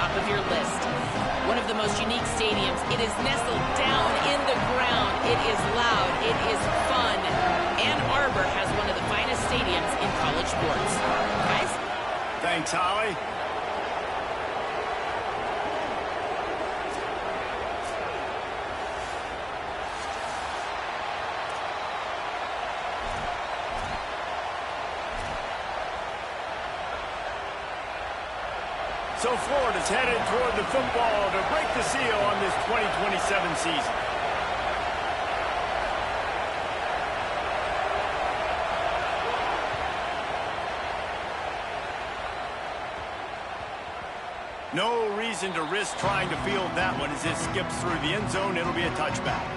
top of your list. One of the most unique stadiums. It is nestled down in the ground. It is loud. It is fun. Ann Arbor has one of the finest stadiums in college sports. Guys? Thanks, Holly. So Florida's headed toward the football to break the seal on this 2027 season. No reason to risk trying to field that one as it skips through the end zone. It'll be a touchback.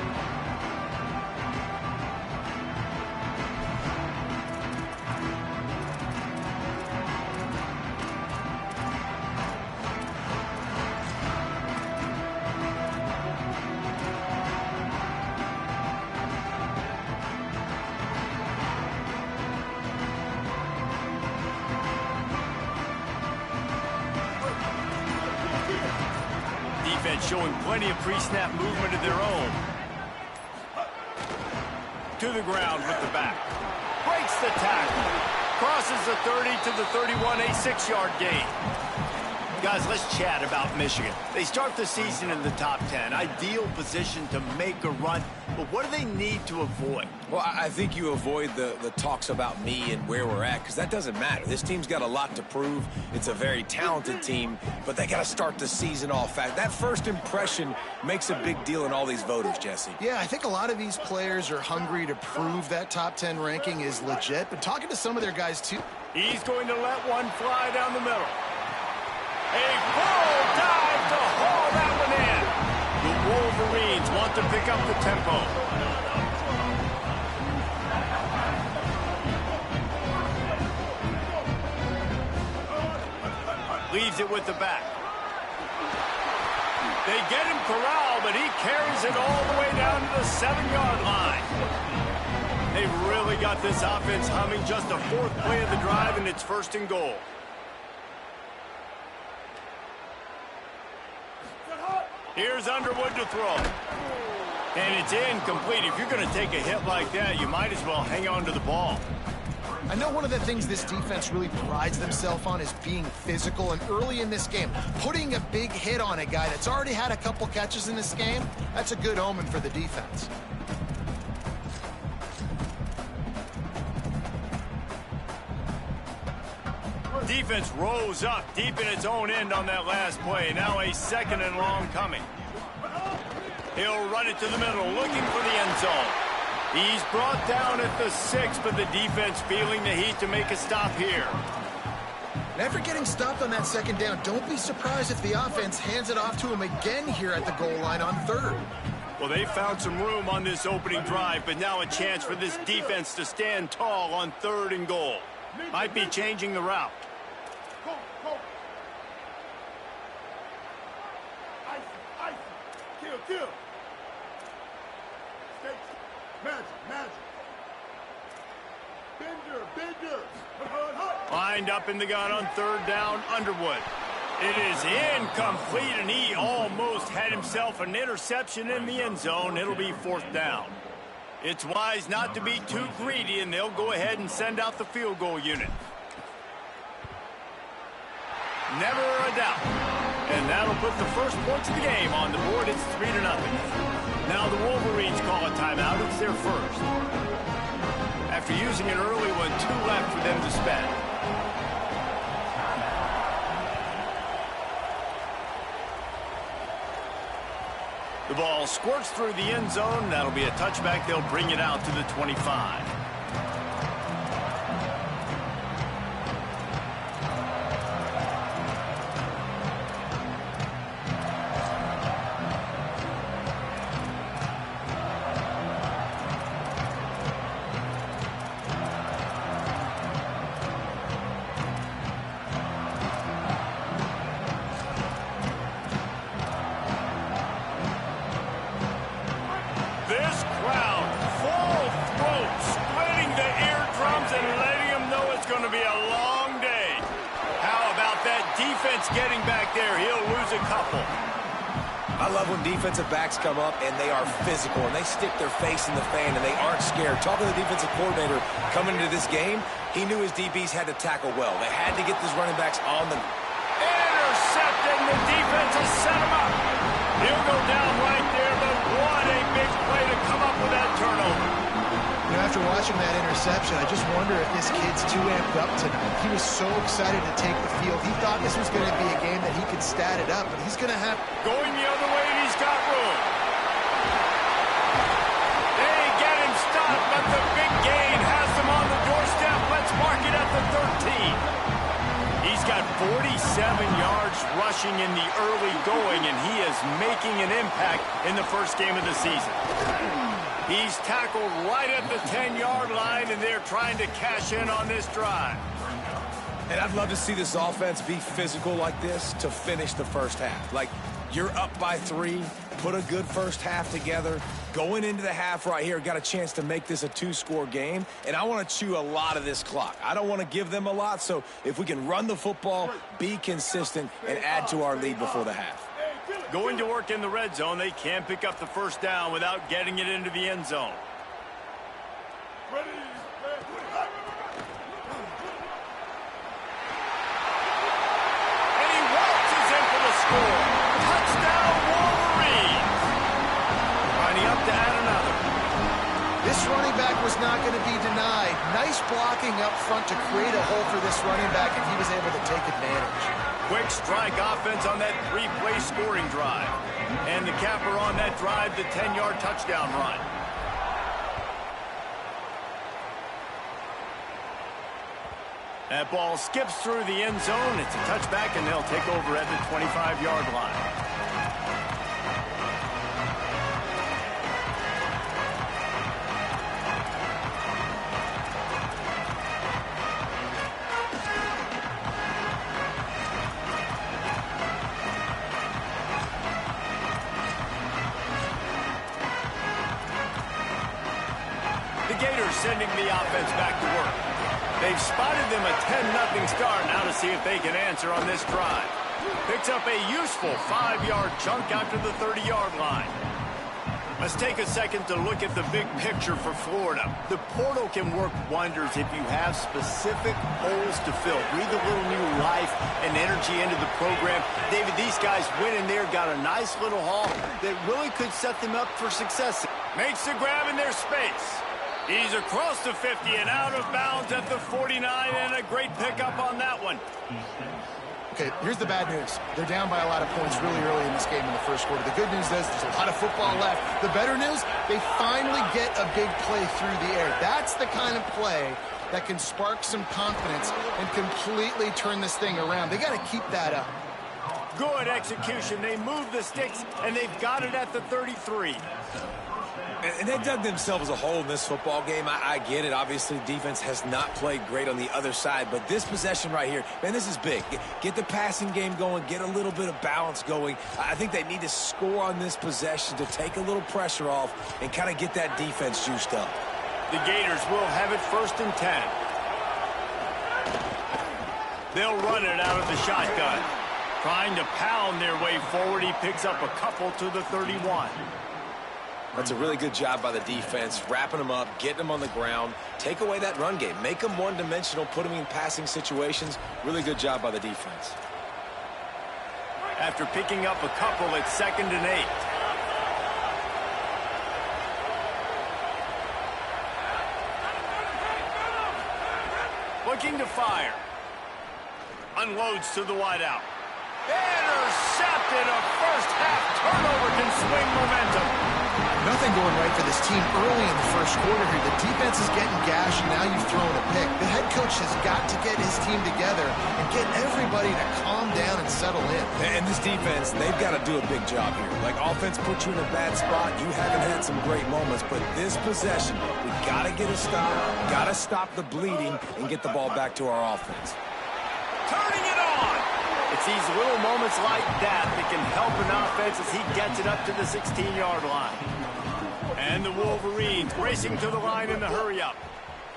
Showing plenty of pre-snap movement of their own. To the ground with the back. Breaks the tackle. Crosses the 30 to the 31, a 6-yard gain. Guys, let's chat about Michigan. They start the season in the top 10. Ideal position to make a run. But what do they need to avoid? Well, I think you avoid the talks about me and where we're at, because that doesn't matter. This team's got a lot to prove. It's a very talented team, but they got to start the season off fast. That first impression makes a big deal in all these voters, Jesse. Yeah, I think a lot of these players are hungry to prove that top 10 ranking is legit, but talking to some of their guys, too. He's going to let one fly down the middle. A full dive to haul that one in. The Wolverines want to pick up the tempo. Leaves it with the back. They get him corralled, but he carries it all the way down to the 7-yard line. They've really got this offense humming. Just a 4th play of the drive, and it's 1st and goal. Here's Underwood to throw. And it's incomplete. If you're going to take a hit like that, you might as well hang on to the ball. I know one of the things this defense really prides themselves on is being physical, and early in this game, putting a big hit on a guy that's already had a couple catches in this game, that's a good omen for the defense. Defense rose up deep in its own end on that last play. Now a 2nd and long coming. He'll run it to the middle, looking for the end zone. He's brought down at the 6, but the defense feeling the heat to make a stop here. And after getting stopped on that 2nd down, don't be surprised if the offense hands it off to him again here at the goal line on 3rd. Well, they found some room on this opening drive, but now a chance for this defense to stand tall on 3rd and goal. Might be changing the route. Kill. Magic. Bender. Lined up in the gun on 3rd down, Underwood. It is incomplete, and he almost had himself an interception in the end zone. It'll be 4th down. It's wise not to be too greedy, and they'll go ahead and send out the field goal unit. Never a doubt. And that'll put the first points of the game on the board. It's 3-0. Now the Wolverines call a timeout. It's their first. After using an early one, 2 left for them to spend. The ball squirts through the end zone. That'll be a touchback. They'll bring it out to the 25. This crowd, full throat, back there. He'll lose a couple. I love when defensive backs come up and they are physical and they stick their face in the fan and they aren't scared. Talking to the defensive coordinator coming into this game, he knew his DBs had to tackle well. They had to get these running backs on the... Intercepted, and the defense has set him up. He'll go down right there, but what a big play to come up with that turnover. You know, after watching that interception, I just wonder if this kid's too amped up tonight. He was so excited to take the field. He thought this was going to be a game that he could stat it up, but he's going to have... Going the other way, and he's got room. They get him stopped, but the big gain has them on the doorstep. Let's mark it at the 13. He's got 47 yards rushing in the early going, and he is making an impact in the first game of the season. He's tackled right at the 10-yard line, and they're trying to cash in on this drive. And I'd love to see this offense be physical like this to finish the first half. Like, you're up by 3, put a good first half together. Going into the half right here, got a chance to make this a 2-score game, and I want to chew a lot of this clock. I don't want to give them a lot, so if we can run the football, be consistent, and add to our lead before the half. Going to work in the red zone, they can't pick up the first down without getting it into the end zone. And he waltzes in for the score. Touchdown, Wolverines. Lining up to add another. This running back was not going to be denied. Nice blocking up front to create a hole for this running back, and he was able to take advantage. Quick strike offense on that 3-play scoring drive. And the capper on that drive, the 10-yard touchdown run. That ball skips through the end zone. It's a touchback, and they'll take over at the 25-yard line. Sending the offense back to work. They've spotted them a 10-0 start. Now to see if they can answer on this drive. Picks up a useful 5-yard chunk after the 30-yard line. Let's take a second to look at the big picture for Florida. The portal can work wonders if you have specific holes to fill. Breathe a little new life and energy into the program. David, these guys went in there, got a nice little haul that really could set them up for success. Makes the grab in their space. He's across the 50 and out of bounds at the 49, and a great pickup on that one. Okay, here's the bad news. They're down by a lot of points really early in this game in the first quarter. The good news is there's a lot of football left. The better news, they finally get a big play through the air. That's the kind of play that can spark some confidence and completely turn this thing around. They got to keep that up. Good execution. They move the sticks, and they've got it at the 33. And they dug themselves a hole in this football game. I get it. Obviously, defense has not played great on the other side. But this possession right here, man, this is big. Get the passing game going. Get a little bit of balance going. I think they need to score on this possession to take a little pressure off and kind of get that defense juiced up. The Gators will have it 1st and 10. They'll run it out of the shotgun. Trying to pound their way forward. He picks up a couple to the 31. That's a really good job by the defense, wrapping them up, getting them on the ground, take away that run game, make them one-dimensional, put them in passing situations. Really good job by the defense. After picking up a couple, it's 2nd and 8. Looking to fire. Unloads to the wideout. Intercepted. A first-half turnover can swing momentum. Nothing going right for this team early in the first quarter here. The defense is getting gashed, and now you've thrown a pick. The head coach has got to get his team together and get everybody to calm down and settle in. And this defense, they've got to do a big job here. Like, offense put you in a bad spot. You haven't had some great moments, but this possession, we got to get a stop, got to stop the bleeding, and get the ball back to our offense. Turning it on. It's these little moments like that that can help an offense as he gets it up to the 16-yard line. And the Wolverines racing to the line in the hurry-up.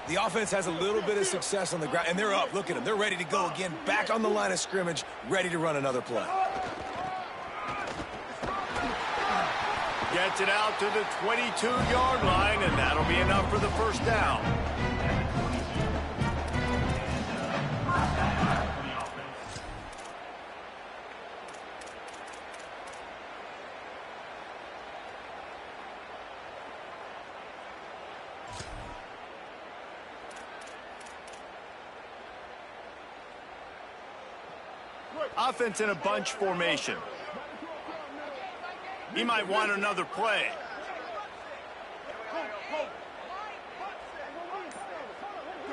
The offense has a little bit of success on the ground, and they're up. Look at them. They're ready to go again, back on the line of scrimmage, ready to run another play. Gets it out to the 22-yard line, and that'll be enough for the first down. Offense in a bunch formation. He might want another play.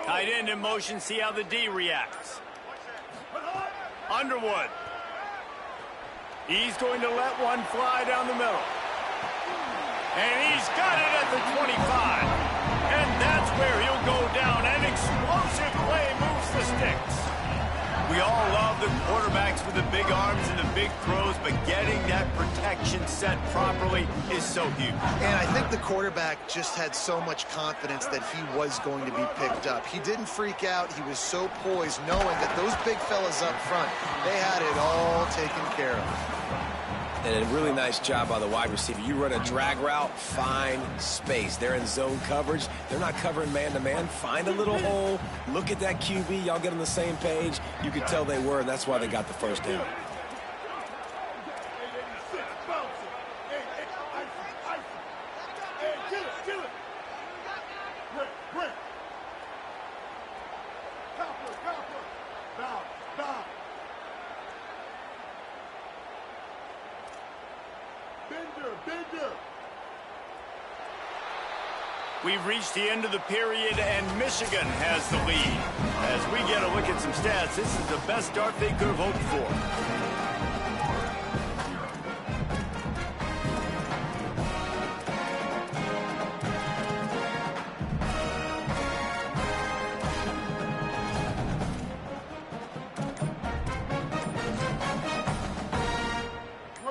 Tight end in motion, see how the D reacts. Underwood. He's going to let one fly down the middle. And he's got it at the 25. And that's where he'll go down. An explosive play moves the sticks. We all love the quarterbacks with the big arms and the big throws, but getting that protection set properly is so huge. And I think the quarterback just had so much confidence that he was going to be picked up. He didn't freak out. He was so poised, knowing that those big fellas up front, they had it all taken care of. And a really nice job by the wide receiver. You run a drag route, find space. They're in zone coverage. They're not covering man-to-man. Find a little hole. Look at that QB. Y'all get on the same page. You could tell they were, and that's why they got the first down. We've reached the end of the period, and Michigan has the lead. As we get a look at some stats, this is the best start they could have hoped for.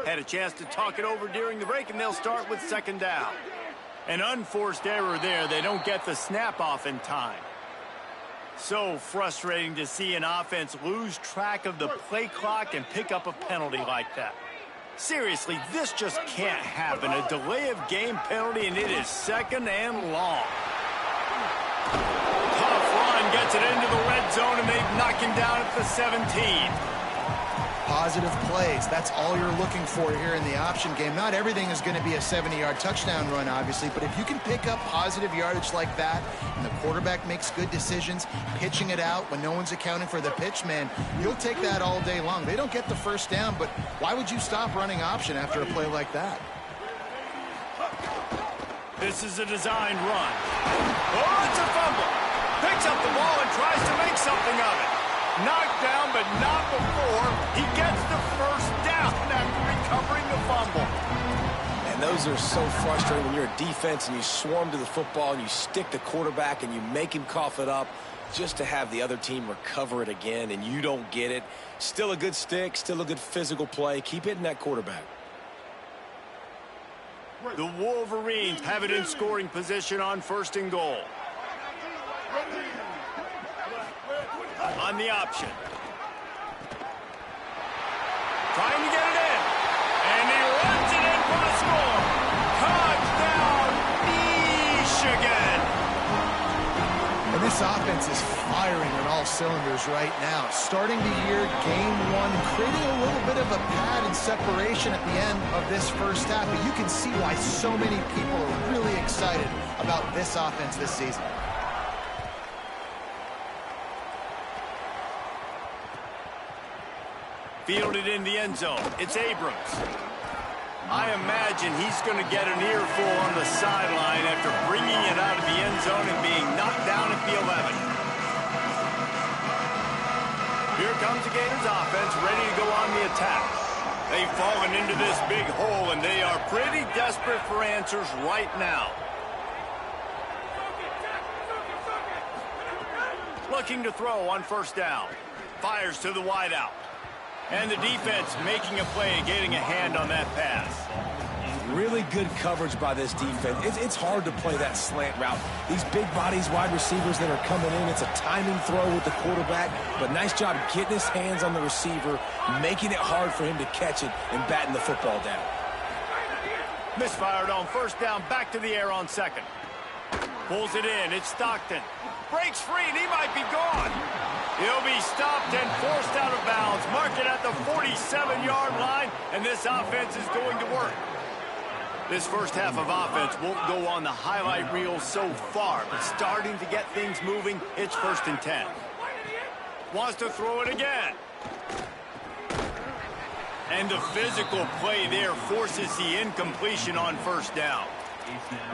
Had a chance to talk it over during the break, and they'll start with second down. An unforced error there. They don't get the snap off in time. So frustrating to see an offense lose track of the play clock and pick up a penalty like that. Seriously, this just can't happen. A delay of game penalty, and it is second and long. Tough run gets it into the red zone, and they've knocked him down at the 17. Positive plays, that's all you're looking for here in the option game. Not everything is going to be a 70-yard touchdown run, obviously, but if you can pick up positive yardage like that, and the quarterback makes good decisions, pitching it out when no one's accounting for the pitch, man, you'll take that all day long. They don't get the first down, but why would you stop running option after a play like that? This is a designed run. Oh, it's a fumble. Picks up the ball and tries to make something of it. Knocked down, but not before he gets the first down after recovering the fumble. And those are so frustrating when you're a defense and you swarm to the football and you stick the quarterback and you make him cough it up just to have the other team recover it again and you don't get it. Still a good stick, still a good physical play. Keep hitting that quarterback. The Wolverines have it in scoring position on first and goal. On the option. Trying to get it in. And he runs it in for the score. Touchdown, Michigan. And this offense is firing on all cylinders right now. Starting the year, game one, creating a little bit of a pad and separation at the end of this first half. But you can see why so many people are really excited about this offense this season. Fielded in the end zone. It's Abrams. I imagine he's going to get an earful on the sideline after bringing it out of the end zone and being knocked down at the 11. Here comes the Gators offense ready to go on the attack. They've fallen into this big hole, and they are pretty desperate for answers right now. Looking to throw on first down. Fires to the wideout. And the defense making a play, getting a hand on that pass. Really good coverage by this defense. It's hard to play that slant route. These big bodies, wide receivers that are coming in, it's a timing throw with the quarterback, but nice job getting his hands on the receiver, making it hard for him to catch it and batting the football down. Misfired on first down, back to the air on second. Pulls it in, it's Stockton. Breaks free, and he might be gone. He'll be stopped and forced out of bounds. Mark it at the 47-yard line, and this offense is going to work. This first half of offense won't go on the highlight reel so far, but starting to get things moving, it's 1st and 10. Wants to throw it again. And the physical play there forces the incompletion on first down.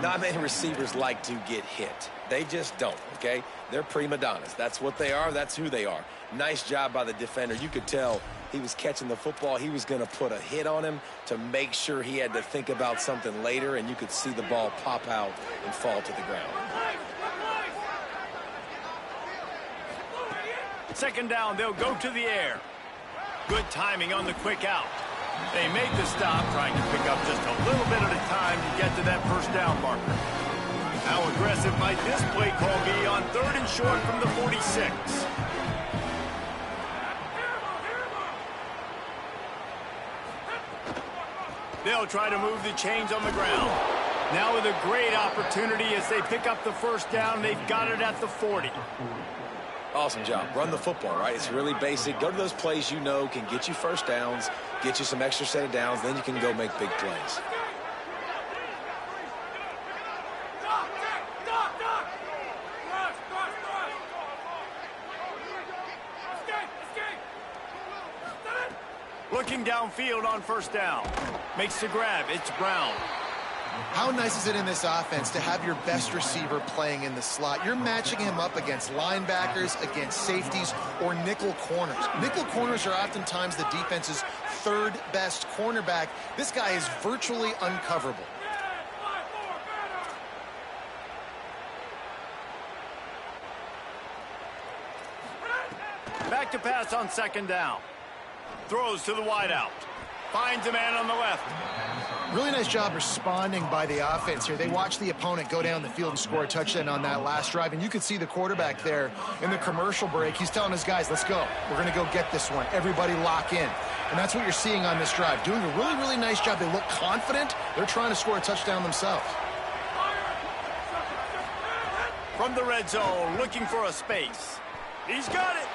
Not many receivers like to get hit. They just don't, okay? They're prima donnas. That's what they are. That's who they are. Nice job by the defender. You could tell he was catching the football. He was going to put a hit on him to make sure he had to think about something later, and you could see the ball pop out and fall to the ground. Second down, they'll go to the air. Good timing on the quick out. They make the stop, trying to pick up just a little bit at a time to get to that first down marker. How aggressive might this play call be on 3rd and short from the 46? They'll try to move the chains on the ground. Now with a great opportunity as they pick up the first down. They've got it at the 40. Awesome job. Run the football, right? It's really basic. Go to those plays you know can get you first downs, get you some extra set of downs, then you can go make big plays. Looking downfield on first down. Makes the grab. It's Brown. How nice is it in this offense to have your best receiver playing in the slot? You're matching him up against linebackers, against safeties, or nickel corners. Nickel corners are oftentimes the defense's 3rd best cornerback. This guy is virtually uncoverable. Back to pass on second down. Throws to the wideout. Finds a man on the left. Really nice job responding by the offense here. They watched the opponent go down the field and score a touchdown on that last drive, and you could see the quarterback there in the commercial break. He's telling his guys, let's go. We're going to go get this one. Everybody lock in. And that's what you're seeing on this drive. Doing a really, really nice job. They look confident. They're trying to score a touchdown themselves. From the red zone, looking for a space. He's got it.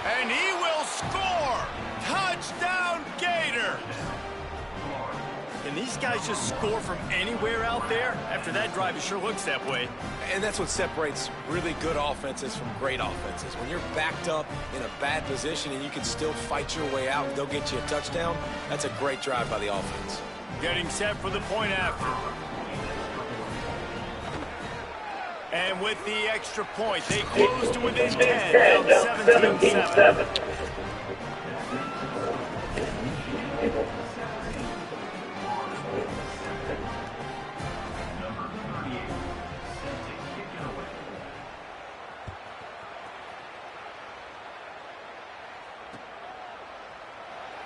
And he will score. Touchdown, Gator. Can these guys just score from anywhere out there? After that drive, it sure looks that way. And that's what separates really good offenses from great offenses. When you're backed up in a bad position and you can still fight your way out and go get you a touchdown, that's a great drive by the offense. Getting set for the point after. And with the extra point, they close to within 10, down 17-7.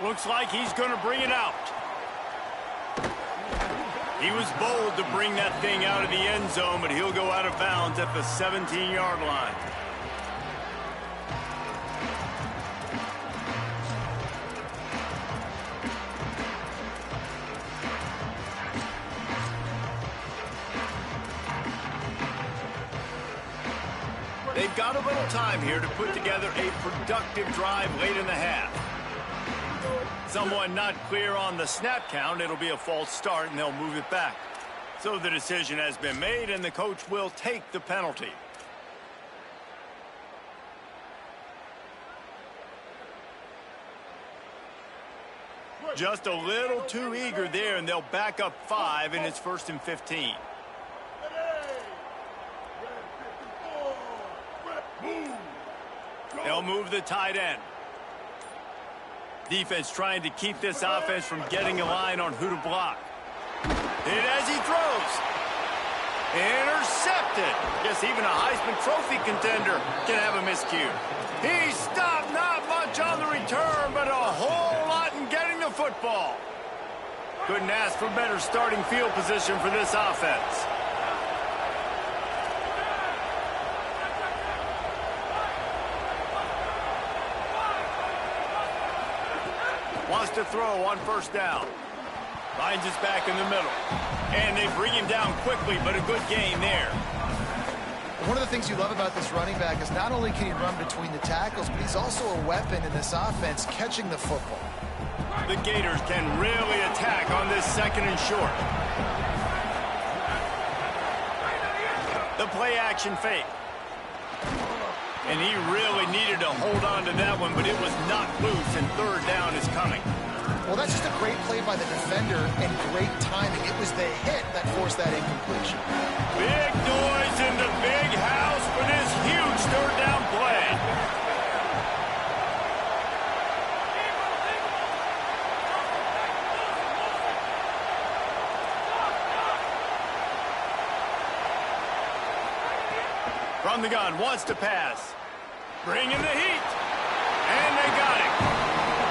Looks like he's going to bring it out. He was bold to bring that thing out of the end zone, but he'll go out of bounds at the 17-yard line. They've got a little time here to put together a productive drive late in the half. Someone not clear on the snap count. It'll be a false start, and they'll move it back. So the decision has been made, and the coach will take the penalty. Just a little too eager there, and they'll back up 5, and it's 1st and 15. They'll move the tight end. Defense trying to keep this offense from getting a line on who to block. And as he throws, intercepted. Guess even a Heisman Trophy contender can have a miscue. He stopped, not much on the return, but a whole lot in getting the football. Couldn't ask for better starting field position for this offense. Wants to throw on first down. Finds his back in the middle. And they bring him down quickly, but a good gain there. One of the things you love about this running back is not only can he run between the tackles, but he's also a weapon in this offense catching the football. The Gators can really attack on this second and short. The play action fake. And he really needed to hold on to that one, but it was not loose, and third down is coming. Well, that's just a great play by the defender and great timing. It was the hit that forced that incompletion. Big noise in the big house for this huge third down play. From the gun, wants to pass. Bring in the heat. And they got him.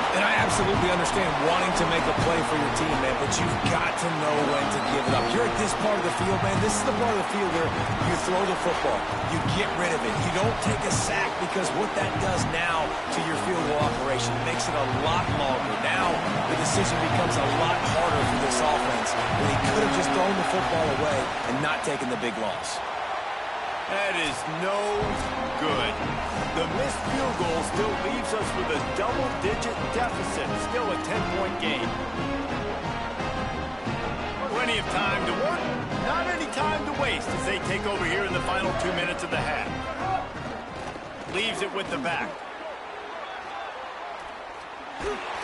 And I absolutely understand wanting to make a play for your team, man, but you've got to know when to give it up. You're at this part of the field, man. This is the part of the field where you throw the football. You get rid of it. You don't take a sack, because what that does now to your field goal operation makes it a lot longer. Now the decision becomes a lot harder for this offense, when he could have just thrown the football away and not taken the big loss. That is no good. The missed field goal still leaves us with a double-digit deficit. Still a 10-point game. Plenty of time to work. Not any time to waste as they take over here in the final 2 minutes of the half. Leaves it with the back.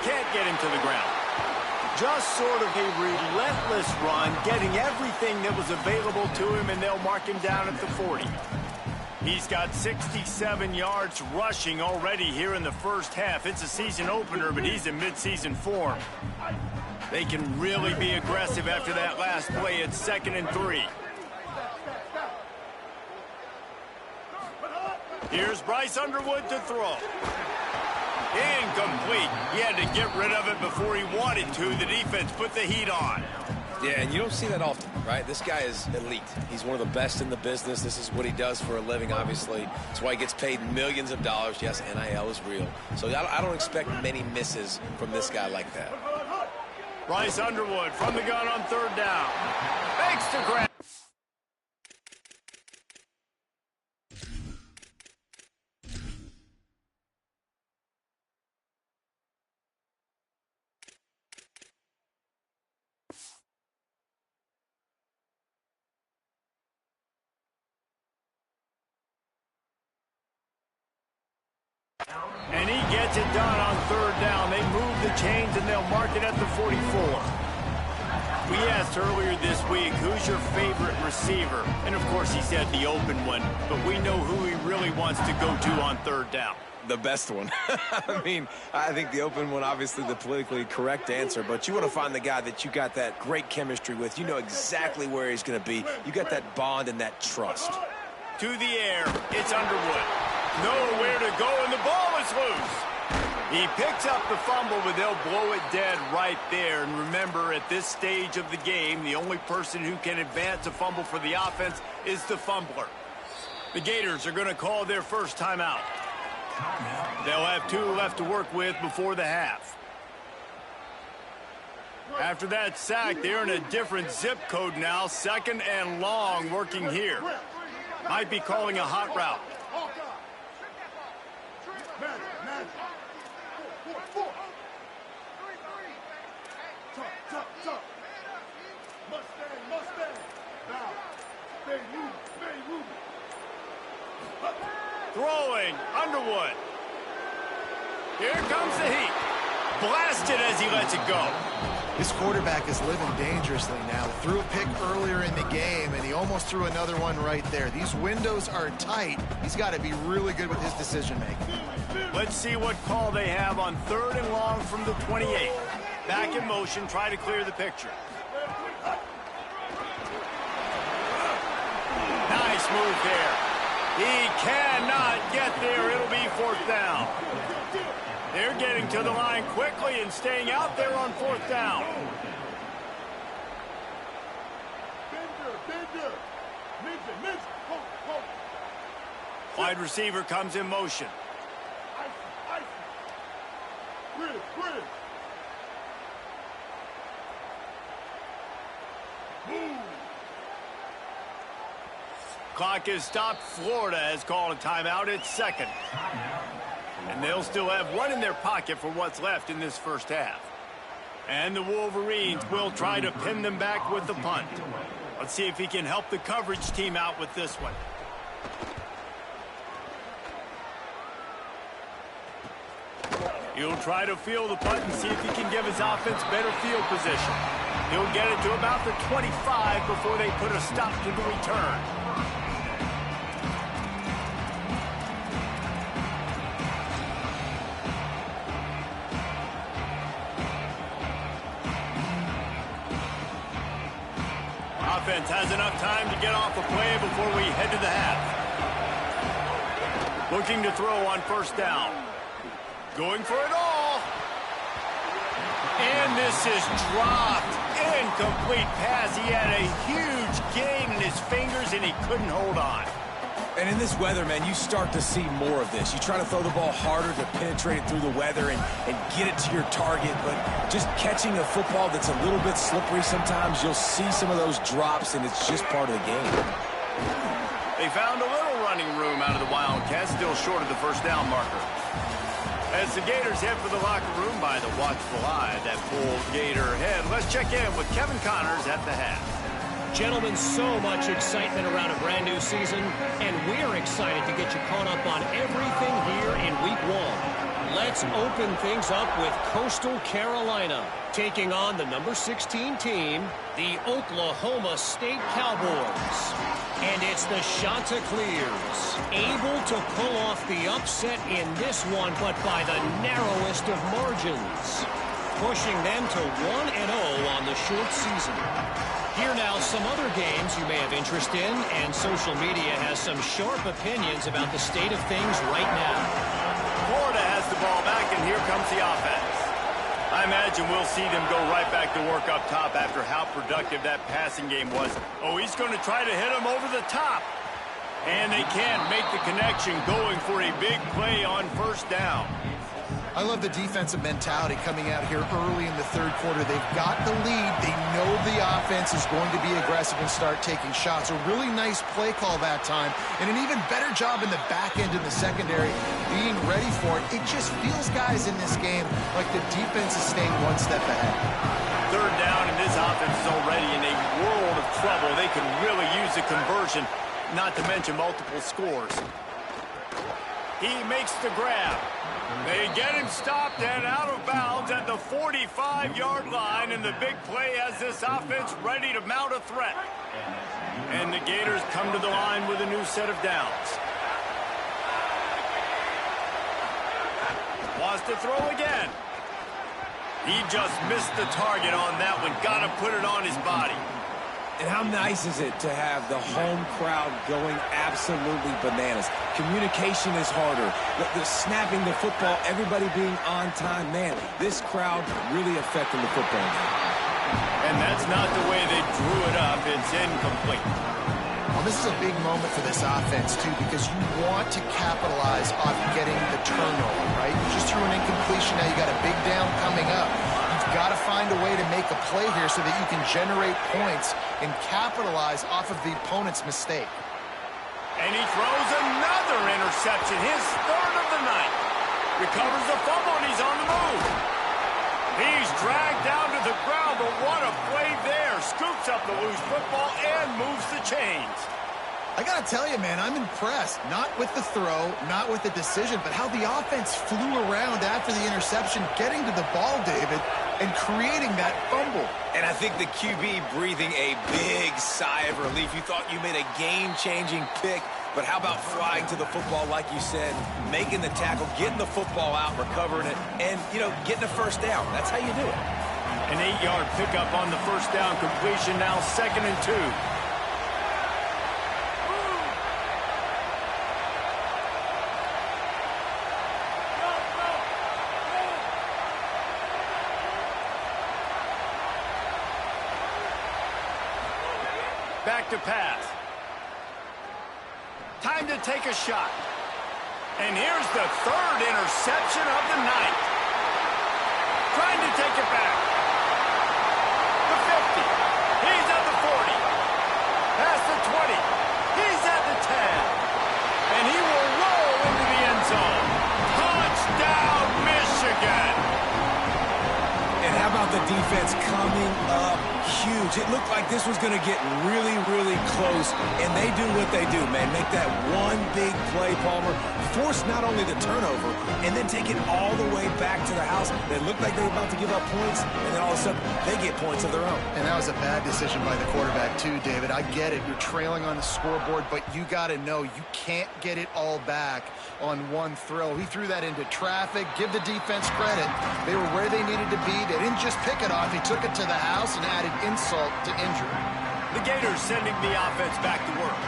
Can't get him to the ground. Just sort of a relentless run, getting everything that was available to him, and they'll mark him down at the 40. He's got 67 yards rushing already here in the first half. It's a season opener, but he's in midseason form. They can really be aggressive after that last play. It's 2nd and 3. Here's Bryce Underwood to throw. Incomplete. He had to get rid of it before he wanted to. The defense put the heat on. Yeah, and you don't see that often, right? This guy is elite. He's one of the best in the business. This is what he does for a living, obviously. That's why he gets paid millions of dollars. Yes, NIL is real. So I don't expect many misses from this guy like that. Bryce Underwood from the gun on third down. Makes the grab. And he gets it done on third down. They move the chains, and they'll mark it at the 44. We asked earlier this week, who's your favorite receiver? And, of course, he said the open one. But we know who he really wants to go to on third down. The best one. I mean, I think the open one, obviously the politically correct answer, but you want to find the guy that you got that great chemistry with. You know exactly where he's going to be. You got that bond and that trust. To the air, it's Underwood. Nowhere to go, and the ball is loose. He picks up the fumble, but they'll blow it dead right there. And remember, at this stage of the game, the only person who can advance a fumble for the offense is the fumbler. The Gators are going to call their first timeout. They'll have 2 left to work with before the half. After that sack, they're in a different zip code now. 2nd and long working here. Might be calling a hot route. Throwing, Underwood. Here comes the heat. Blasted as he lets it go. This quarterback is living dangerously now. Threw a pick earlier in the game, and he almost threw another one right there. These windows are tight. He's got to be really good with his decision-making. Let's see what call they have on 3rd and long from the 28. Back in motion, try to clear the picture. Nice move there. He cannot get there. It'll be 4th down. They're getting to the line quickly and staying out there on 4th down. Ninja. Ninja. Ninja. Hold. Wide receiver comes in motion. Ice. Bridge. Move. Clock is stopped. Florida has called a timeout at second. And they'll still have one in their pocket for what's left in this first half. And the Wolverines will try to pin them back with the punt. Let's see if he can help the coverage team out with this one. He'll try to field the punt and see if he can give his offense better field position. He'll get it to about the 25 before they put a stop to the return. Offense has enough time to get off a play before we head to the half. Looking to throw on first down. Going for it all. And this is dropped. Incomplete pass. He had a huge gain in his fingers and he couldn't hold on. And in this weather, man, you start to see more of this. You try to throw the ball harder to penetrate it through the weather and get it to your target, but just catching a football that's a little bit slippery sometimes, you'll see some of those drops, and it's just part of the game. They found a little running room out of the Wildcats, still short of the first down marker. As the Gators head for the locker room by the watchful eye that pulled Gator head, let's check in with Kevin Connors at the half. Gentlemen, so much excitement around a brand new season, and we're excited to get you caught up on everything here in Week 1. Let's open things up with Coastal Carolina, taking on the number 16 team, the Oklahoma State Cowboys. And it's the Chanticleers, able to pull off the upset in this one, but by the narrowest of margins, pushing them to 1-0 on the short season. Here now, some other games you may have interest in, and social media has some sharp opinions about the state of things right now. Florida has the ball back, and here comes the offense. I imagine we'll see them go right back to work up top after how productive that passing game was. Oh, he's going to try to hit him over the top. And they can't make the connection, going for a big play on first down. I love the defensive mentality coming out here early in the third quarter. They've got the lead. They know the offense is going to be aggressive and start taking shots. A really nice play call that time, and an even better job in the back end in the secondary being ready for it. It just feels, guys, in this game like the defense is staying one step ahead. Third down, and this offense is already in a world of trouble. They could really use a conversion, not to mention multiple scores. He makes the grab. They get him stopped and out of bounds at the 45-yard line, and the big play has this offense ready to mount a threat. And the Gators come to the line with a new set of downs. Wants to throw again. He just missed the target on that one. Got to put it on his body. And how nice is it to have the home crowd going absolutely bananas? Communication is harder. The snapping the football, everybody being on time. Man, this crowd really affecting the football game. And that's not the way they drew it up. It's incomplete. Well, this is a big moment for this offense, too, because you want to capitalize on getting the turnover, right? You just threw an incompletion. Now you got a big down coming up. You've got to find a way to make a play here so that you can generate points and capitalize off of the opponent's mistake. And he throws another interception, his third of the night. Recovers the fumble, and he's on the move. He's dragged down to the ground, but what a play there. Scoops up the loose football and moves the chains. I got to tell you, man, I'm impressed. Not with the throw, not with the decision, but how the offense flew around after the interception, getting to the ball, David, and creating that fumble. And I think the QB breathing a big sigh of relief. You thought you made a game-changing pick, but how about flying to the football, like you said, making the tackle, getting the football out, recovering it, and, you know, getting a first down. That's how you do it. An 8-yard pickup on the first down completion, now 2nd and 2. Back to pass. Time to take a shot. And here's the third interception of the night. Trying to take it back. The 50. He's at the 40. Past the 20. He's at the 10. And he will roll into the end zone. Touchdown, Michigan. And how about the defense coming up huge? It looked like this was going to get really, really close, and they do what they do, man. Make that one big play, Palmer. Force not only the turnover, and then take it all the way back to the house. They looked like they were about to give up points, and then all of a sudden, they get points of their own. And that was a bad decision by the quarterback, too, David. I get it. You're trailing on the scoreboard, but you got to know you can't get it all back on one throw. He threw that into traffic. Give the defense credit. They were where they needed to be. They didn't just pick it off. He took it to the house and added insult to injury. The Gators sending the offense back to work.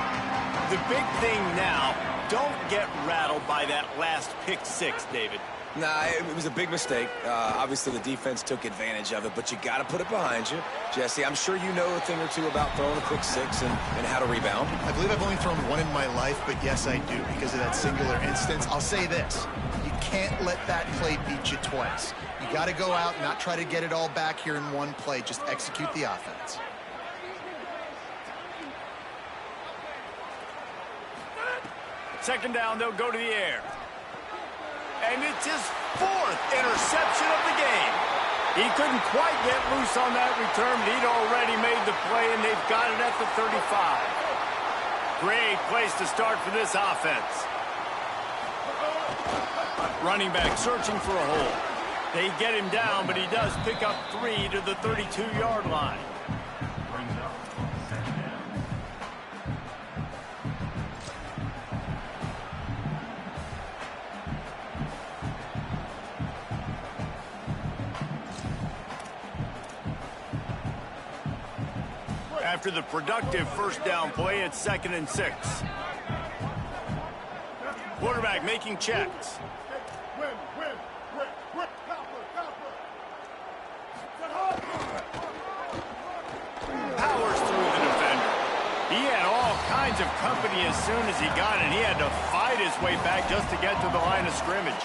The big thing now, don't get rattled by that last pick six, David. Nah, it was a big mistake. Obviously, the defense took advantage of it, but you got to put it behind you. Jesse, I'm sure you know a thing or two about throwing a pick six and how to rebound. I believe I've only thrown one in my life, but yes, I do because of that singular instance. I'll say this. You can't let that play beat you twice. You got to go out and not try to get it all back here in one play. Just execute the offense. Second down, they'll go to the air. And it's his fourth interception of the game. He couldn't quite get loose on that return, but he'd already made the play, and they've got it at the 35. Great place to start for this offense. Running back searching for a hole. They get him down, but he does pick up 3 to the 32-yard line. After the productive first down play, it's 2nd and 6. Quarterback making checks. Powers through the defender. He had all kinds of company as soon as he got it. He had to fight his way back just to get to the line of scrimmage.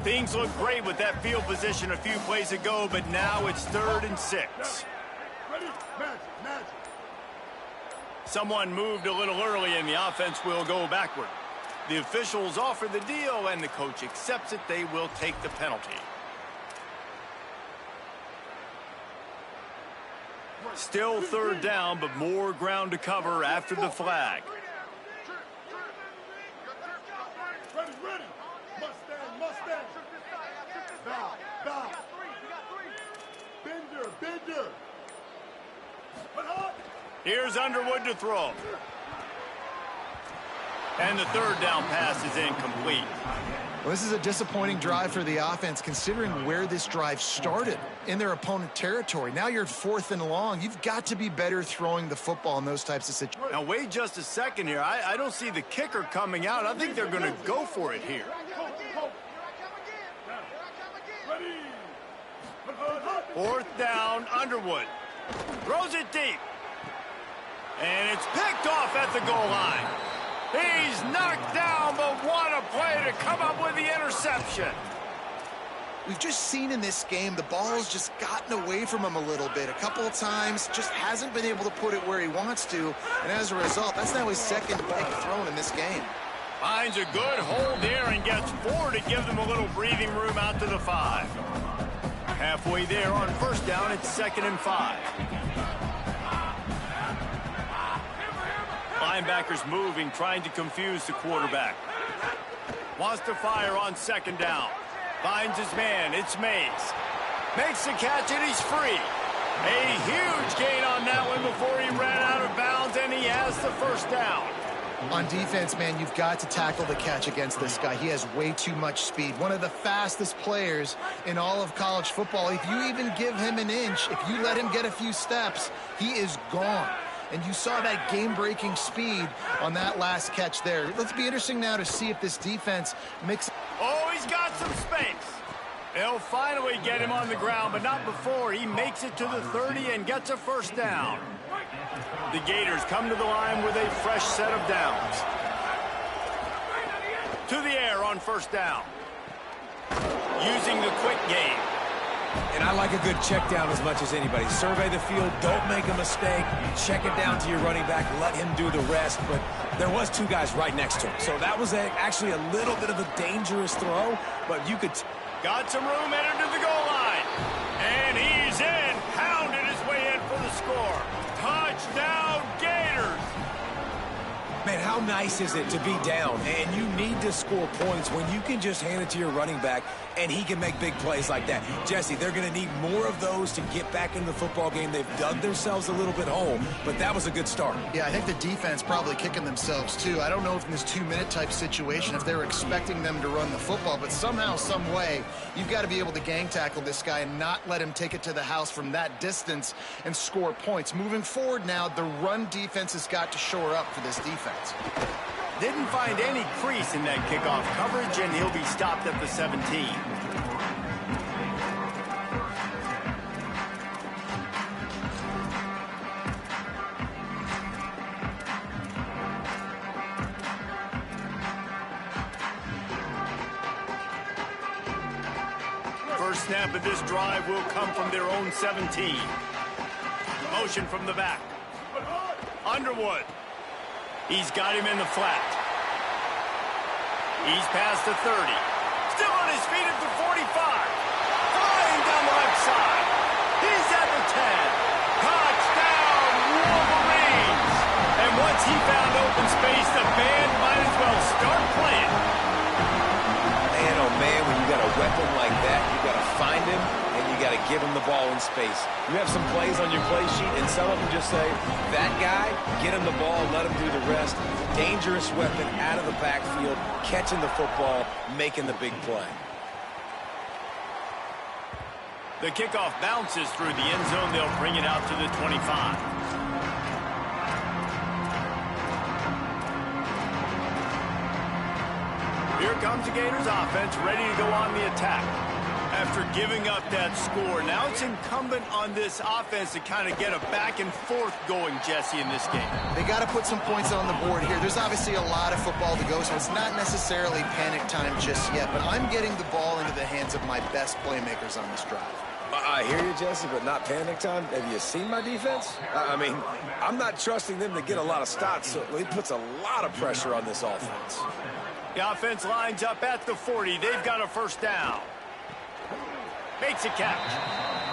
Things look great with that field position a few plays ago, but now it's 3rd and 6. Someone moved a little early, and the offense will go backward. The officials offer the deal, and the coach accepts it. They will take the penalty. Still 3rd down, but more ground to cover after the flag. Here's Underwood to throw. And the 3rd down pass is incomplete. Well, this is a disappointing drive for the offense, considering where this drive started, in their opponent territory. Now you're 4th and long. You've got to be better throwing the football in those types of situations. Now, wait just a second here. I don't see the kicker coming out. I think they're going to go for it here. 4th down, Underwood. Throws it deep. And it's picked off at the goal line. He's knocked down, but what a play to come up with the interception. We've just seen in this game the ball's just gotten away from him a little bit. A couple of times, just hasn't been able to put it where he wants to. And as a result, that's now his 2nd pick thrown in this game. Finds a good hold there and gets 4 to give them a little breathing room out to the 5. Halfway there on 1st down, it's 2nd and 5. Linebackers moving, trying to confuse the quarterback. Wants to fire on 2nd down. Finds his man. It's Mays. Makes the catch, and he's free. A huge gain on that one before he ran out of bounds, and he has the 1st down. On defense, man, you've got to tackle the catch against this guy. He has way too much speed. One of the fastest players in all of college football. If you even give him an inch, if you let him get a few steps, he is gone. And you saw that game-breaking speed on that last catch there. Let's be interesting now to see if this defense mixes. Oh, he's got some space. They'll finally get him on the ground, but not before he makes it to the 30 and gets a first down. The Gators come to the line with a fresh set of downs. To the air on first down. Using the quick game. And I like a good check down as much as anybody. Survey the field, don't make a mistake. Check it down to your running back, let him do the rest. But there was two guys right next to him. So that was actually a little bit of a dangerous throw, but you could... Got some room headed to the goal line. And he's in. Pounded his way in for the score. Touchdown, Gators. Man, how nice is it to be down and you need to score points when you can just hand it to your running back and he can make big plays like that. Jesse, they're going to need more of those to get back into the football game. They've dug themselves a little bit home, but that was a good start. Yeah, I think the defense probably kicking themselves too. I don't know if in this 2-minute type situation if they're expecting them to run the football, but somehow, some way, you've got to be able to gang tackle this guy and not let him take it to the house from that distance and score points. Moving forward now, the run defense has got to shore up for this defense. Didn't find any crease in that kickoff coverage, and he'll be stopped at the 17. First snap of this drive will come from their own 17. Motion from the back. Underwood. He's got him in the flat. He's past the 30. Still on his feet at the 45. Flying down the left side. He's at the 10. Touchdown, Wolverines! And once he found open space, the band might as well start playing. Man, oh man, when you got a weapon like that, you got to find him and you got to give him the ball in space. You have some plays on your play sheet, and some of them just say, that guy, get him the ball, let him do the rest. Dangerous weapon out of the backfield, catching the football, making the big play. The kickoff bounces through the end zone. They'll bring it out to the 25. Here comes the Gators offense, ready to go on the attack. After giving up that score, now it's incumbent on this offense to kind of get a back and forth going, Jesse, in this game. They got to put some points on the board here. There's obviously a lot of football to go, so it's not necessarily panic time just yet, but I'm getting the ball into the hands of my best playmakers on this drive. I hear you, Jesse, but not panic time. Have you seen my defense? I mean, I'm not trusting them to get a lot of stops, so it puts a lot of pressure on this offense. The offense lines up at the 40. They've got a first down. Makes a catch.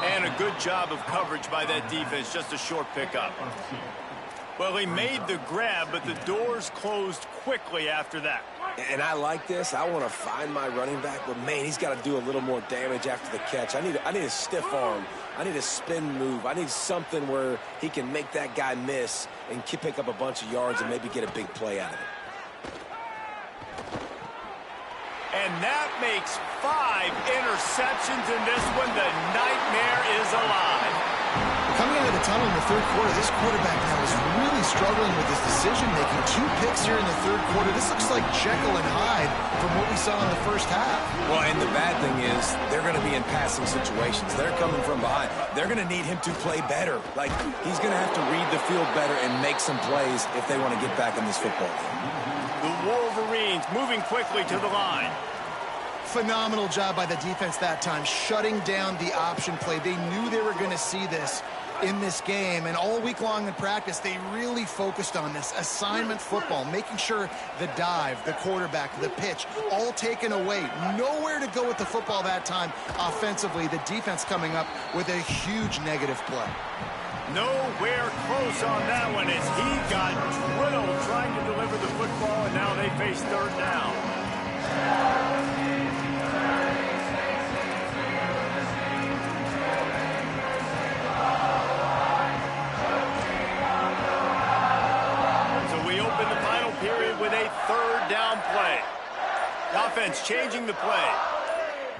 And a good job of coverage by that defense. Just a short pickup. Well, he made the grab, but the doors closed quickly after that. And I like this. I want to find my running back, but, man, he's got to do a little more damage after the catch. I need a stiff arm. I need a spin move. I need something where he can make that guy miss and pick up a bunch of yards and maybe get a big play out of it. And that makes 5 interceptions in this one. The nightmare is alive. Coming into the tunnel in the third quarter, this quarterback now is really struggling with his decision-making. 2 picks here in the third quarter. This looks like Jekyll and Hyde from what we saw in the first half. Well, and the bad thing is they're going to be in passing situations. They're coming from behind. They're going to need him to play better. Like, he's going to have to read the field better and make some plays if they want to get back in this football game. The Wolverines moving quickly to the line. Phenomenal job by the defense that time, shutting down the option play. They knew they were going to see this in this game, and all week long in practice, they really focused on this assignment football, making sure the dive, the quarterback, the pitch, all taken away. Nowhere to go with the football that time offensively. The defense coming up with a huge negative play. Nowhere close on that one as he got drilled trying to deliver the football, and now they face third down. So we open the final period third down play. The offense changing the play.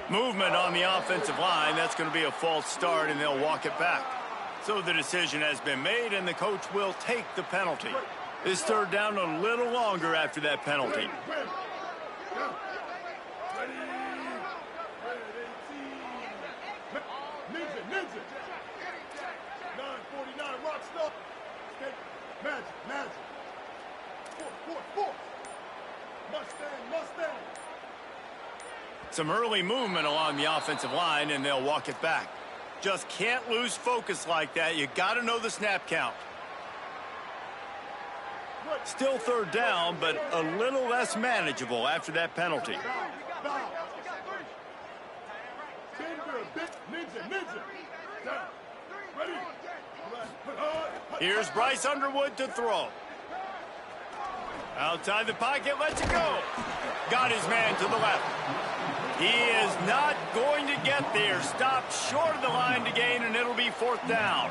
Movement on the offensive line. That's going to be a false start, and they'll walk it back. So the decision has been made, and the coach will take the penalty. This third down a little longer after that penalty. Ninja. 949 rock stop. Magic. Force. Mustang. Some early movement along the offensive line, and they'll walk it back. Just can't lose focus like that. You got to know the snap count. Still third down, but a little less manageable after that penalty. Ninja. Down. Ready. Here's Bryce Underwood to throw. Outside the pocket, lets it go. Got his man to the left. He is not going to get there. Stopped short of the line to gain, and it'll be fourth down.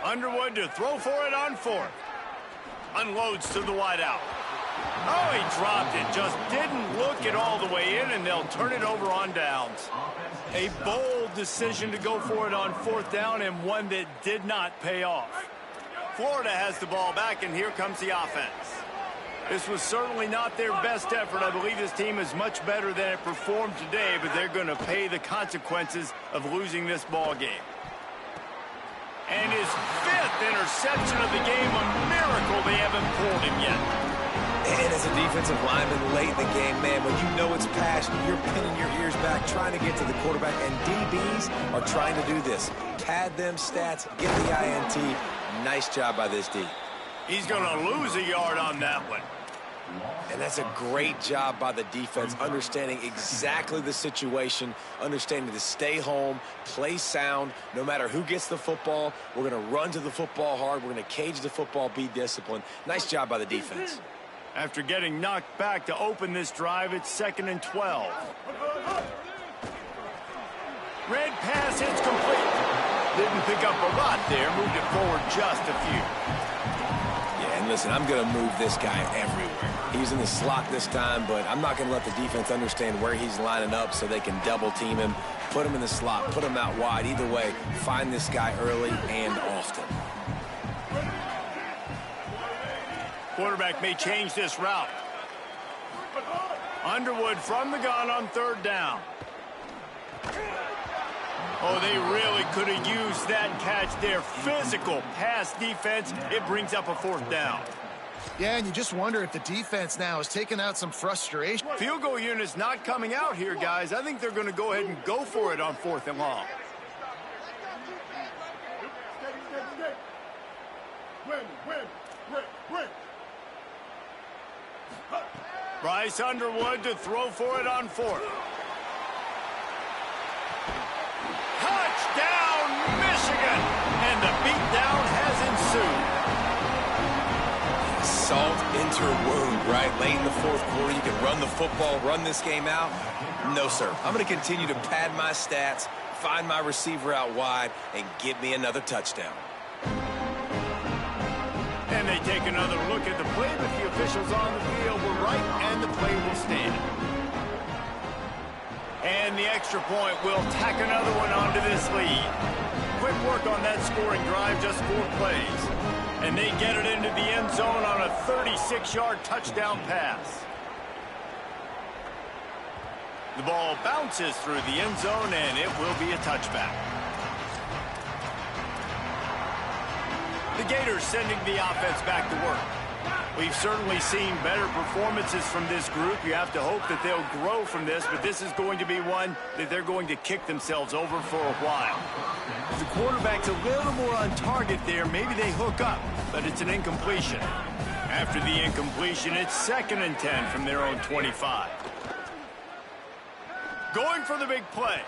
Underwood to throw for it on fourth. Unloads to the wideout. Oh, he dropped it. Just didn't look it all the way in, and they'll turn it over on downs. A bold decision to go for it on fourth down, and one that did not pay off. Florida has the ball back, and here comes the offense. This was certainly not their best effort. I believe this team is much better than it performed today, but they're going to pay the consequences of losing this ball game. And his fifth interception of the game, a miracle they haven't pulled him yet. And as a defensive lineman late in the game, man, when you know it's passion, you're pinning your ears back, trying to get to the quarterback, and DBs are trying to do this. Pad them stats, get the INT. Nice job by this D. He's going to lose a yard on that one. And that's a great job by the defense, understanding exactly the situation, understanding to stay home, play sound. No matter who gets the football, we're going to run to the football hard. We're going to cage the football, be disciplined. Nice job by the defense. After getting knocked back to open this drive, it's 2nd and 12. Red pass hits complete. Didn't pick up a lot there, moved it forward just a few. Yeah, and listen, I'm going to move this guy everywhere. He's in the slot this time, but I'm not going to let the defense understand where he's lining up so they can double team him, put him in the slot, put him out wide. Either way, find this guy early and often. Quarterback may change this route. Underwood from the gun on third down. Oh, they really could have used that catch there. Physical pass defense. It brings up a fourth down. Yeah, and you just wonder if the defense now is taking out some frustration. Field goal unit's not coming out here, guys. I think they're going to go ahead and go for it on 4th and long. Win. Bryce Underwood to throw for it on 4th. Touchdown, Michigan! And the beatdown has ensued. Salt into wound, right? Late in the 4th quarter, you can run the football, run this game out. No, sir. I'm going to continue to pad my stats, find my receiver out wide, and get me another touchdown. And they take another look at the play, but the officials on the field were right, and the play will stand. And the extra point will tack another one onto this lead. Quick work on that scoring drive, just 4 plays. And they get it into the end zone on a 36-yard touchdown pass. The ball bounces through the end zone, and it will be a touchback. The Gators sending the offense back to work. We've certainly seen better performances from this group. You have to hope that they'll grow from this, but this is going to be one that they're going to kick themselves over for a while. The quarterback's a little more on target there. Maybe they hook up, but it's an incompletion. After the incompletion, it's 2nd and 10 from their own 25. Going for the big play.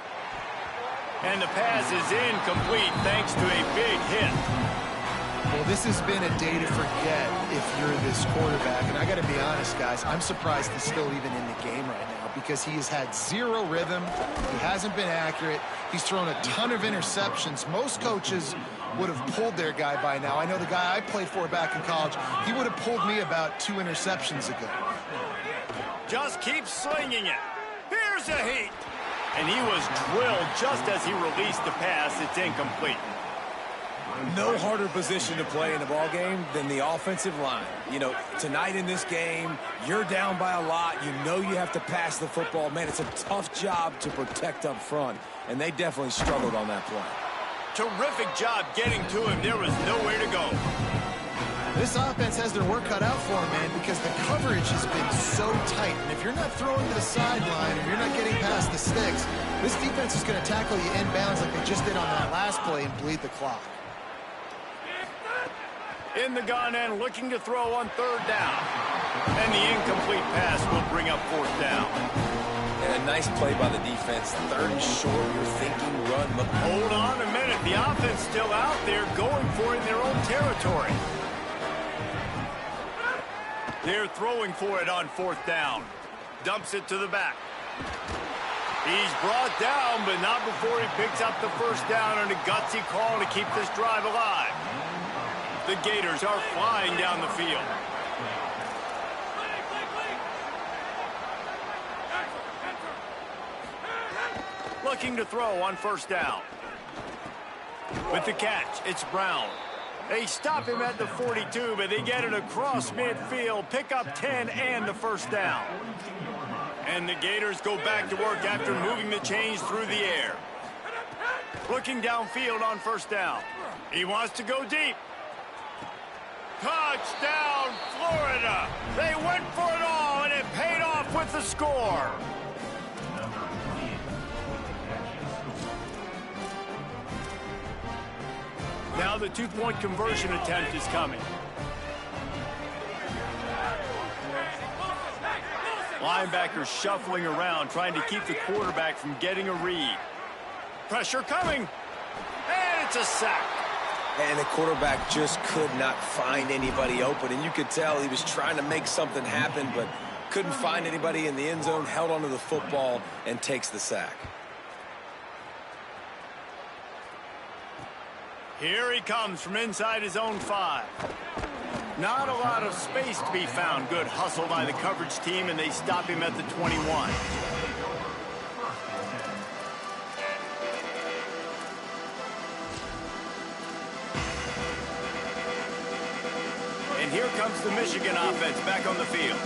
And the pass is incomplete thanks to a big hit. Well, this has been a day to forget if you're this quarterback. And I got to be honest, guys, I'm surprised he's still even in the game right now because he has had zero rhythm. He hasn't been accurate. He's thrown a ton of interceptions. Most coaches would have pulled their guy by now. I know the guy I played for back in college, he would have pulled me about 2 interceptions ago. Just keep slinging it. Here's a heat. And he was drilled just as he released the pass. It's incomplete. No harder position to play in a ball game than the offensive line. You know, tonight in this game, you're down by a lot. You know you have to pass the football. Man, it's a tough job to protect up front, and they definitely struggled on that play. Terrific job getting to him. There was nowhere to go. This offense has their work cut out for them, man, because the coverage has been so tight. And if you're not throwing to the sideline, if you're not getting past the sticks, this defense is going to tackle you inbounds like they just did on that last play and bleed the clock. In the gun and looking to throw on 3rd down. And the incomplete pass will bring up 4th down. And a nice play by the defense. 3rd and short, you're thinking run. Hold on a minute. The offense still out there going for it in their own territory. They're throwing for it on 4th down. Dumps it to the back. He's brought down, but not before he picks up the 1st down on a gutsy call to keep this drive alive. The Gators are flying down the field. Looking to throw on 1st down. With the catch, it's Brown. They stop him at the 42, but they get it across midfield, pick up 10 and the 1st down. And the Gators go back to work after moving the chains through the air. Looking downfield on 1st down. He wants to go deep. Touchdown, Florida! They went for it all, and it paid off with the score. Now the 2-point conversion attempt is coming. Linebackers shuffling around, trying to keep the quarterback from getting a read. Pressure coming, and it's a sack. And the quarterback just could not find anybody open. And you could tell he was trying to make something happen, but couldn't find anybody in the end zone, held onto the football, and takes the sack. Here he comes from inside his own 5. Not a lot of space to be found. Good hustle by the coverage team, and they stop him at the 21. And here comes the Michigan offense back on the field.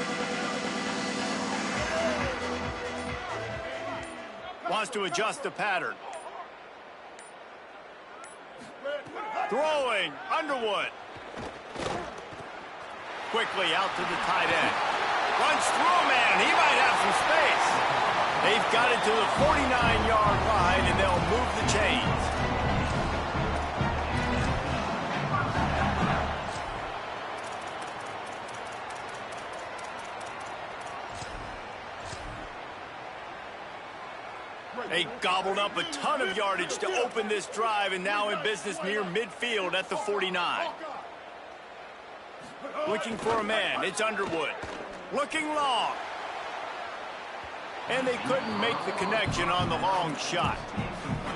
Wants to adjust the pattern. Throwing, Underwood. Quickly out to the tight end. Runs through a man. He might have some space. They've got it to the 49-yard line, and they'll move the chains. They gobbled up a ton of yardage to open this drive, and now in business near midfield at the 49. Looking for a man. It's Underwood. Looking long. And they couldn't make the connection on the long shot.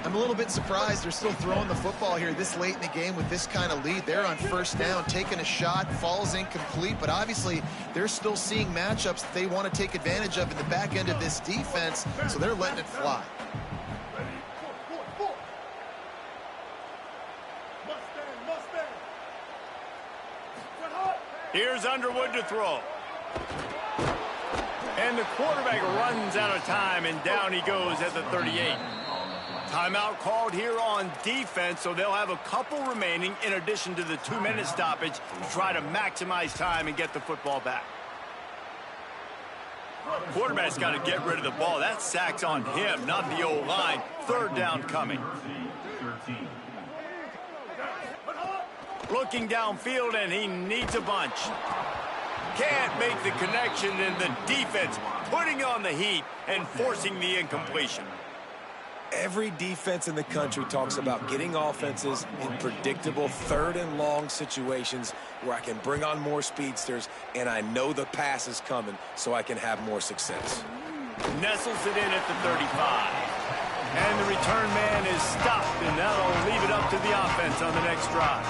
I'm a little bit surprised they're still throwing the football here this late in the game with this kind of lead. They're on 1st down, taking a shot, falls incomplete, but obviously they're still seeing matchups that they want to take advantage of in the back end of this defense, so they're letting it fly. Here's Underwood to throw. And the quarterback runs out of time, and down he goes at the 38. Timeout called here on defense, so they'll have a couple remaining in addition to the 2-minute stoppage to try to maximize time and get the football back. Quarterback's got to get rid of the ball. That sack's on him, not the O-line. 3rd down coming. Looking downfield, and he needs a bunch. Can't make the connection, and the defense putting on the heat and forcing the incompletion. Every defense in the country talks about getting offenses in predictable third and long situations where I can bring on more speedsters and I know the pass is coming so I can have more success. Nestles it in at the 35. And the return man is stopped, and that'll leave it up to the offense on the next drive.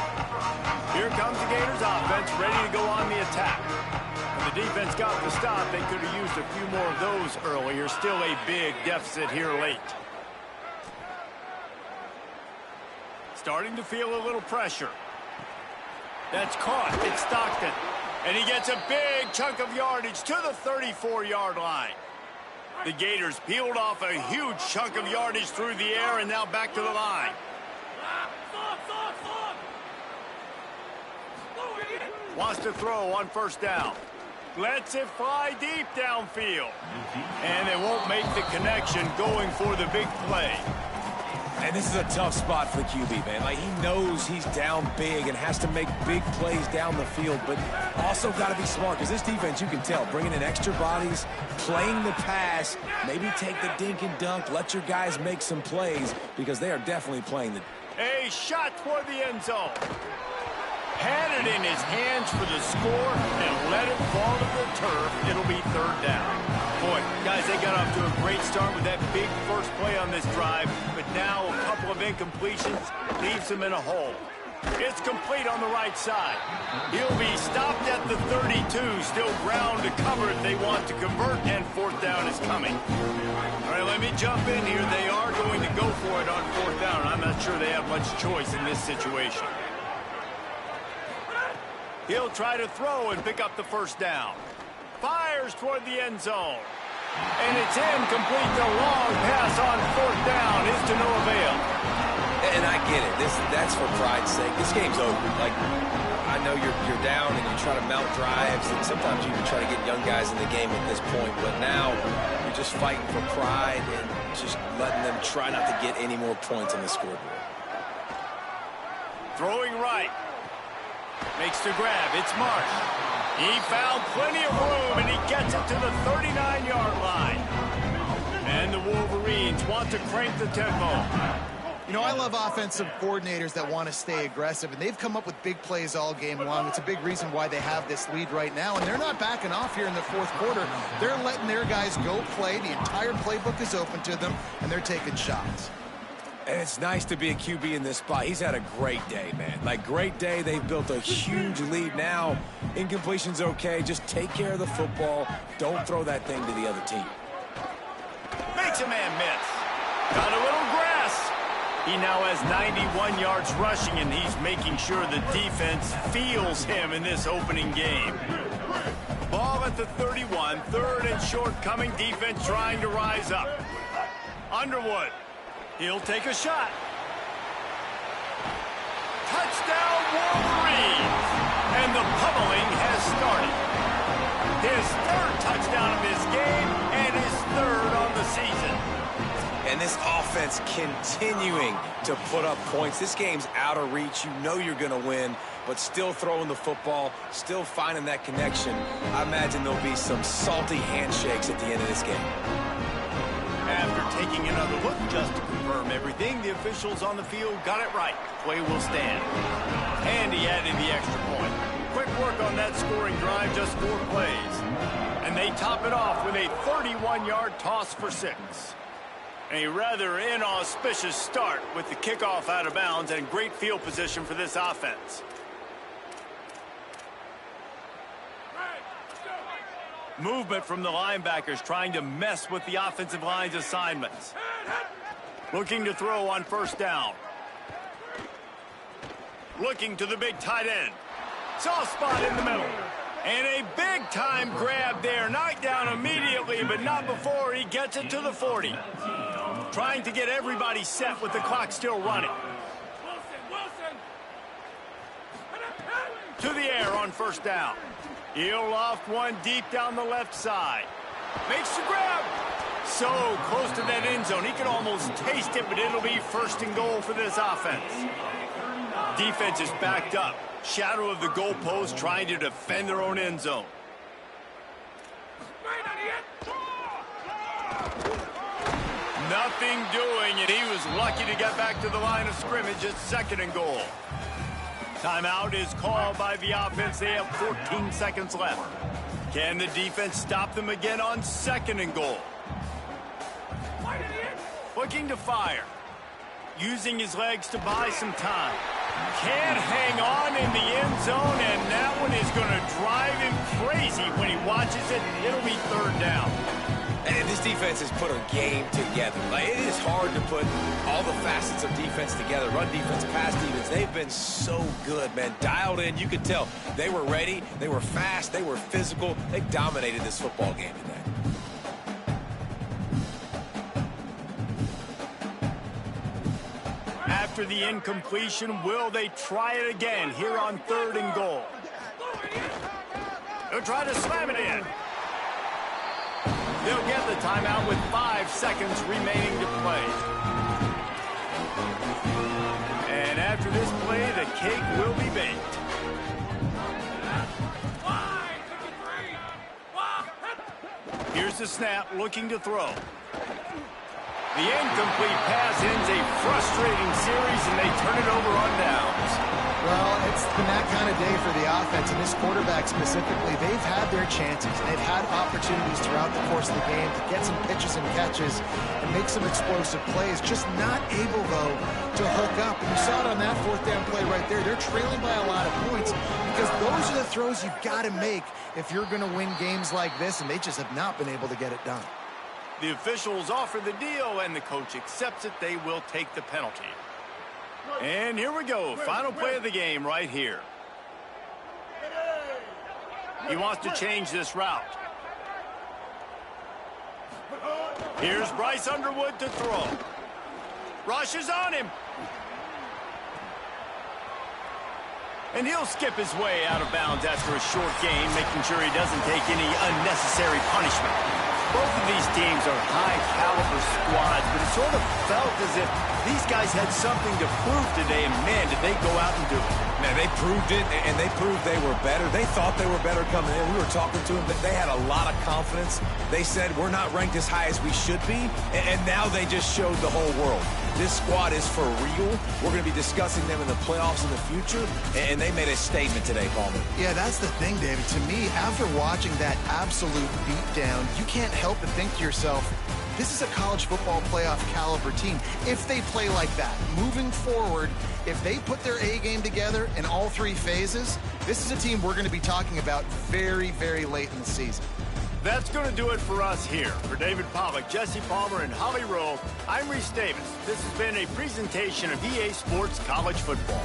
Here comes the Gators offense ready to go on the attack. When the defense got the stop, they could have used a few more of those earlier. Still a big deficit here late. Starting to feel a little pressure. That's caught. It's Stockton. And he gets a big chunk of yardage to the 34-yard line. The Gators peeled off a huge chunk of yardage through the air and now back to the line. Wants to throw on first down. Lets it fly deep downfield. And they won't make the connection going for the big play. And this is a tough spot for the QB, man. Like, he knows he's down big and has to make big plays down the field, but also got to be smart because this defense, you can tell, bringing in extra bodies, playing the pass, maybe take the dink and dunk, let your guys make some plays because they are definitely playing the... A shot toward the end zone. Had it in his hands for the score and let it fall to the turf. It'll be third down. Boy, guys, they got off to a great start with that big first play on this drive, but now a couple of incompletions leaves them in a hole. It's complete on the right side. He'll be stopped at the 32, still ground to cover if they want to convert, and fourth down is coming. All right, let me jump in here. They are going to go for it on fourth down. I'm not sure they have much choice in this situation. He'll try to throw and pick up the first down. Fires toward the end zone. And it's incomplete. The long pass on fourth down is to no avail. And I get it. That's for pride's sake. This game's over. Like, I know you're down and you try to mount drives, and sometimes you can try to get young guys in the game at this point. But now you're just fighting for pride and just letting them try not to get any more points on the scoreboard. Throwing right. Makes the grab. It's Marsh. He found plenty of room, and he gets it to the 39-yard line. And the Wolverines want to crank the tempo. You know, I love offensive coordinators that want to stay aggressive, and they've come up with big plays all game long. It's a big reason why they have this lead right now, and they're not backing off here in the fourth quarter. They're letting their guys go play. The entire playbook is open to them, and they're taking shots. And it's nice to be a QB in this spot. He's had a great day, man. Like, great day. They've built a huge lead now. Incompletion's okay. Just take care of the football. Don't throw that thing to the other team. Makes a man miss. Got a little grass. He now has 91 yards rushing, and he's making sure the defense feels him in this opening game. Ball at the 31. Third and short coming. Defense trying to rise up. Underwood. He'll take a shot. Touchdown, Wolverines! And the pummeling has started. His third touchdown of this game and his third on the season. And this offense continuing to put up points. This game's out of reach. You know you're going to win, but still throwing the football, still finding that connection. I imagine there'll be some salty handshakes at the end of this game. After taking another look just to confirm everything, the officials on the field got it right. Play will stand. And he added the extra point. Quick work on that scoring drive, just 4 plays. And they top it off with a 31-yard toss for 6. A rather inauspicious start with the kickoff out of bounds and great field position for this offense. Movement from the linebackers trying to mess with the offensive line's assignments. Looking to throw on first down. Looking to the big tight end. Soft spot in the middle. And a big-time grab there. Knocked down immediately, but not before he gets it to the 40. Trying to get everybody set with the clock still running. To the air on first down. He'll loft one deep down the left side. Makes the grab. So close to that end zone. He can almost taste it, but it'll be first and goal for this offense. Defense is backed up. Shadow of the goalpost trying to defend their own end zone. Nothing doing, and he was lucky to get back to the line of scrimmage at 2nd and goal. Timeout is called by the offense. They have 14 seconds left. Can the defense stop them again on 2nd and goal? Looking to fire. Using his legs to buy some time. Can't hang on in the end zone, and that one is going to drive him crazy when he watches it. It'll be 3rd down. And this defense has put a game together. Like, it is hard to put all the facets of defense together. Run defense, pass defense. They've been so good, man. Dialed in. You could tell they were ready. They were fast. They were physical. They dominated this football game today. After the incompletion, will they try it again here on 3rd and goal? They'll try to slam it in. They'll get the timeout with 5 seconds remaining to play. And after this play, the cake will be baked. Here's the snap, looking to throw. The incomplete pass ends a frustrating series, and they turn it over on downs. Well, it's been that kind of day for the offense, and this quarterback specifically. They've had their chances. They've had opportunities throughout the course of the game to get some pitches and catches and make some explosive plays. Just not able, though, to hook up. And you saw it on that 4th down play right there. They're trailing by a lot of points because those are the throws you've got to make if you're going to win games like this, and they just have not been able to get it done. The officials offer the deal, and the coach accepts it. They will take the penalty. And here we go. Final play of the game right here. He wants to change this route. Here's Bryce Underwood to throw. Rush is on him. And he'll skip his way out of bounds after a short gain, making sure he doesn't take any unnecessary punishment. Both of these teams are high-caliber squads, but it sort of felt as if these guys had something to prove today, and man, did they go out and do it. Man, they proved it, and they proved they were better. They thought they were better coming in. We were talking to them. They had a lot of confidence. They said, we're not ranked as high as we should be, and now they just showed the whole world. This squad is for real. We're going to be discussing them in the playoffs in the future, and they made a statement today, Palmer. Yeah, that's the thing, David. To me, after watching that absolute beatdown, you can't help but think to yourself, this is a college football playoff caliber team. If they play like that, moving forward, if they put their A game together in all 3 phases, this is a team we're going to be talking about very, very late in the season. That's going to do it for us here. For David Pollack, Jesse Palmer, and Holly Rowe, I'm Reese Davis. This has been a presentation of EA Sports College Football.